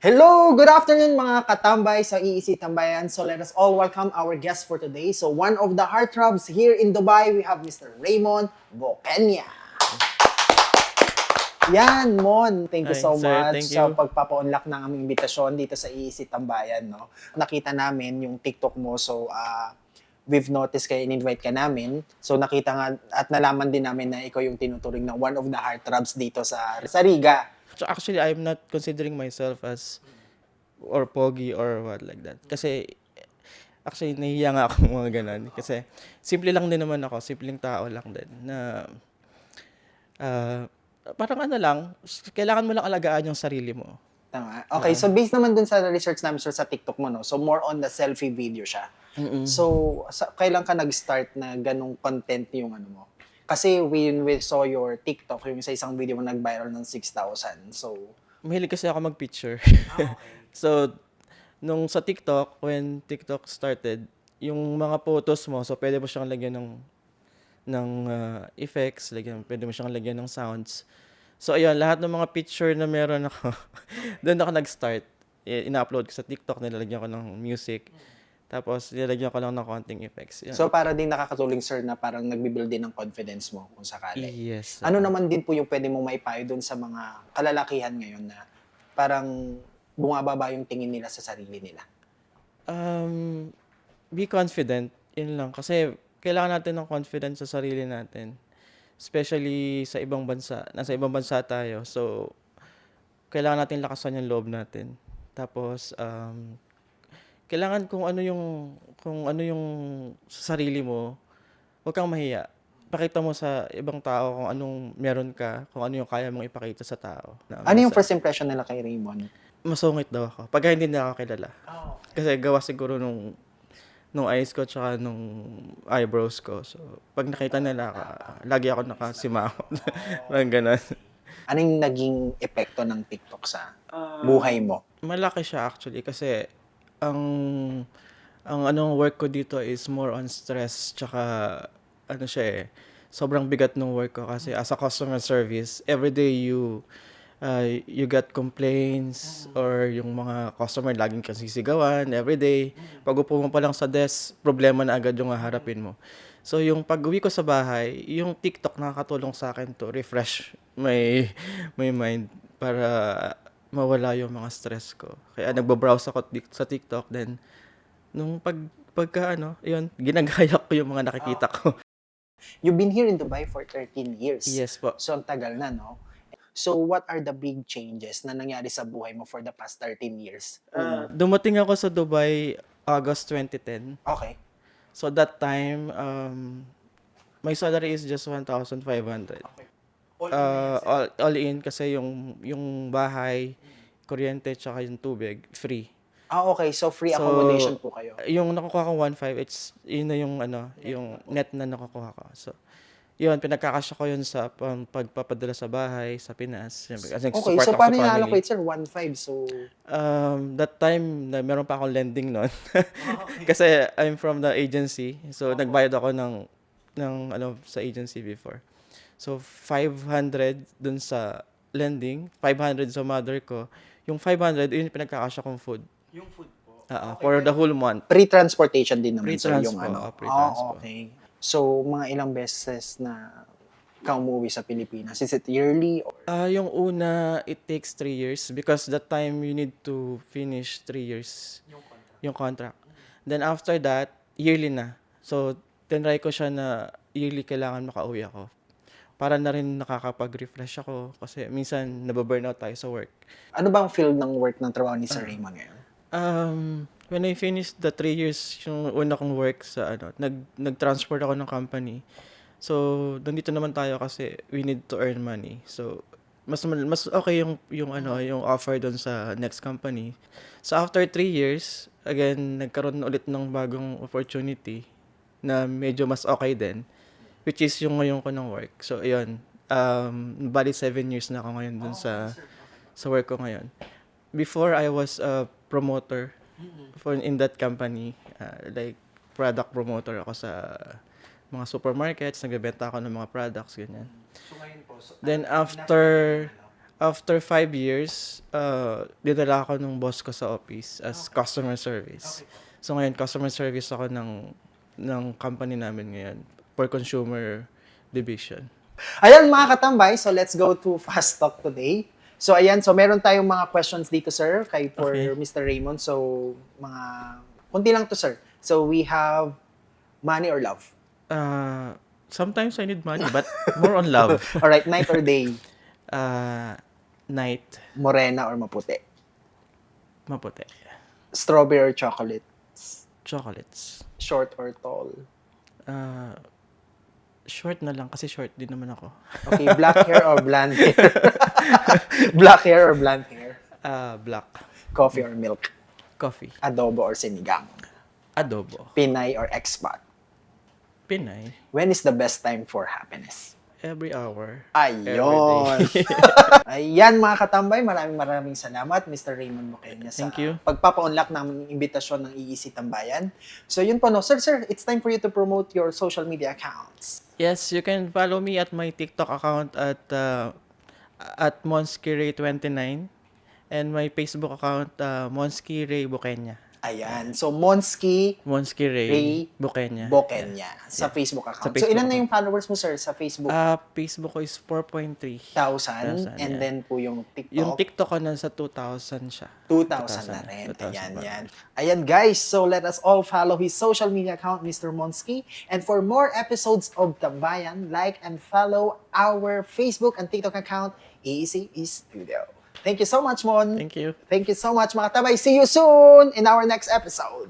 Hello! Good afternoon mga katambay sa EEC Tambayan. So let us all welcome our guest for today. So one of the heartthrobs here in Dubai, we have Mr. Raymond Bocania. Yan, Mon. Thank you Ay, so sir, much thank sa you. pagpapa-unlock ng aming imbitasyon dito sa EEC Tambayan. No? Nakita namin yung TikTok mo, so we've noticed kaya in-invite ka namin. So nakita nga at nalaman din namin na ikaw yung tinuturing na one of the heartthrobs dito sa Riga. So actually, I'm not considering myself as or pogi or what like that. Kasi actually, nahihiya nga ako mga ganun. Kasi simple lang din naman ako, simpleng tao lang din na ah, parang ano lang, kailangan mo lang alagaan yung sarili mo. Tama. Okay, so based naman dun sa research namin sir, sa TikTok mo, no? So more on the selfie video siya. So, kailan ka nag-start na ganong content yung ano mo? Kasi when we saw your TikTok, yung sa isang video mo nag-viral ng 6,000. So, Mahilig kasi ako mag-picture. So, nung sa TikTok, when TikTok started, yung mga photos mo, so pwede mo siyang lagyan ng effects, pwede mo siyang lagyan ng sounds. So ayun, lahat ng mga picture na meron ako, doon ako nag-start. Ina-upload ko sa TikTok, nilalagyan ko ng music. Tapos nilalagyan ko lang ng konting effects. Yun. so para din nakakatulong sir na parang nagbi-build din ng confidence mo kung sakali. Yes. Ano naman din po yung pwede mong maipayo dun sa mga kalalakihan ngayon na parang bumababa yung tingin nila sa sarili nila? Um, be confident. Yun lang. Kasi kailangan natin ng confidence sa sarili natin. Especially sa ibang bansa. Nasa ibang bansa tayo. So, kailangan natin lakasan yung loob natin. Tapos, kailangan kung ano yung sa sarili mo, huwag kang mahiya. Pakita mo sa ibang tao kung anong meron ka, kung ano yung kaya mong ipakita sa tao. Ano yung first impression nila kay Raymond? Masungit daw ako. Pagka hindi na ako kilala. Kasi gawa siguro nung eyes ko tsaka nung eyebrows ko. So, pag nakita nila ako, lagi ako nakasimangot. Parang ganun. Anong naging epekto ng TikTok sa buhay mo? Malaki siya actually kasi ang anong work ko dito is more on stress tsaka ano siya sobrang bigat ng work ko kasi as a customer service everyday you get complaints or yung mga customer laging kang sisigawan everyday. Pag upo mo pa lang sa desk, problema na agad yung haharapin mo. So yung pag-uwi ko sa bahay, yung TikTok nakakatulong sa akin to refresh my mind para mawala yung mga stress ko. Kaya nagbo-browse ako sa TikTok then nung pagka yun, ginagaya ko yung mga nakikita ko. You've been here in Dubai for 13 years. Yes po. So, ang tagal na, no? So, what are the big changes na nangyari sa buhay mo for the past 13 years? Dumating ako sa Dubai August 2010. Okay. So that time, my salary is just 1,500. All in kasi yung bahay, kuryente, tsaka yung tubig, free. Okay. So, free So, accommodation po kayo. yung nakukuha ko 1,500, yun na yung net na nakukuha ko. So, yun, pinagkakasya ko yun sa pagpapadala sa bahay, sa Pinas. Siyempre, kasi Okay. support So, ako paano sa family. i-allocate, sir? 1,500. So, That time, meron pa akong lending noon. Kasi I'm from the agency. So, nagbayad ako ng sa agency before. So, 500 dun sa lending, 500 sa mother ko. Yung 500, yun yung pinagkakasya kong food. yung food po. For the whole month. Pre-transportation din naman, sir, Pre-transpo, yung ano. pre-transpo. Okay. So, mga ilang beses na ka umuwi sa Pilipinas? Is it yearly? Or... Yung una, it takes 3 years because that time you need to finish 3 years yung contract. Then after that, yearly na. So, tinry ko siya na yearly kailangan makauwi ako. Para na rin nakakapag-refresh ako kasi minsan nababurnout tayo sa work. Ano bang field ng work ng trabaho ni Sir Raymond ngayon? When I finished the 3 years, yung una kong work sa nag-transport ako ng company. So, nandito naman tayo kasi we need to earn money. So, mas okay yung offer doon sa next company. So, after 3 years, again, nagkaroon ulit ng bagong opportunity na medyo mas okay din, which is yung ngayon ko ng work. So, ayun. Bali 7 years na ako ngayon dun sa work ko ngayon. Before, I was a promoter in that company. Like, product promoter ako sa mga supermarkets. Nagbebenta ako ng mga products, ganyan. So ngayon po, Then, after after 5 years, dinala ako ng boss ko sa office as customer service. So ngayon, customer service ako ng company namin ngayon for consumer division. Ayan mga katambay, so let's go to Fast Talk today. So ayan, so meron tayong mga questions dito sir, for Okay. Mr. Raymond. So mga, kunti lang to sir. So we have money or love? Sometimes I need money, but more on love. Alright, night or day? Night, Morena or maputi? maputi. Strawberry or chocolate? Chocolates. Short or tall? Short na lang kasi short din naman ako. Okay, black hair or blonde hair? Black hair or blonde hair? Black. Coffee or milk? Coffee. Adobo or sinigang? Adobo. Pinay or expat? Pinay. When is the best time for happiness? Every hour. Ayun. Every day. Ayan mga katambay, maraming salamat Mr. Raymond Buqueña sa Thank you. pagpapa-unlock ng imbitasyon ng EEC Tambayan. So yun po no. Sir, it's time for you to promote your social media accounts. Yes, you can follow me at my TikTok account at monskiray29 and my Facebook account Monsky Ray Buqueña. Ayan. So Monsky Monsky Ray Ray Buqueña. Buqueña sa Yeah. Facebook account. Sa So Facebook ilan na yung followers mo sir sa Facebook? Facebook ko is 4.3. 1,000. And yeah. then po yung TikTok. Yung TikTok ko nasa 2,000 siya. 2,000 na rin. 2,000 Ayan, pa. yan. Ayan, guys. So, let us all follow his social media account, Mr. Monsky. And for more episodes of Tambayan, like and follow our Facebook and TikTok account, EEC Studio. Thank you so much, Mon. Thank you. Thank you so much, mga tabay. See you soon in our next episode.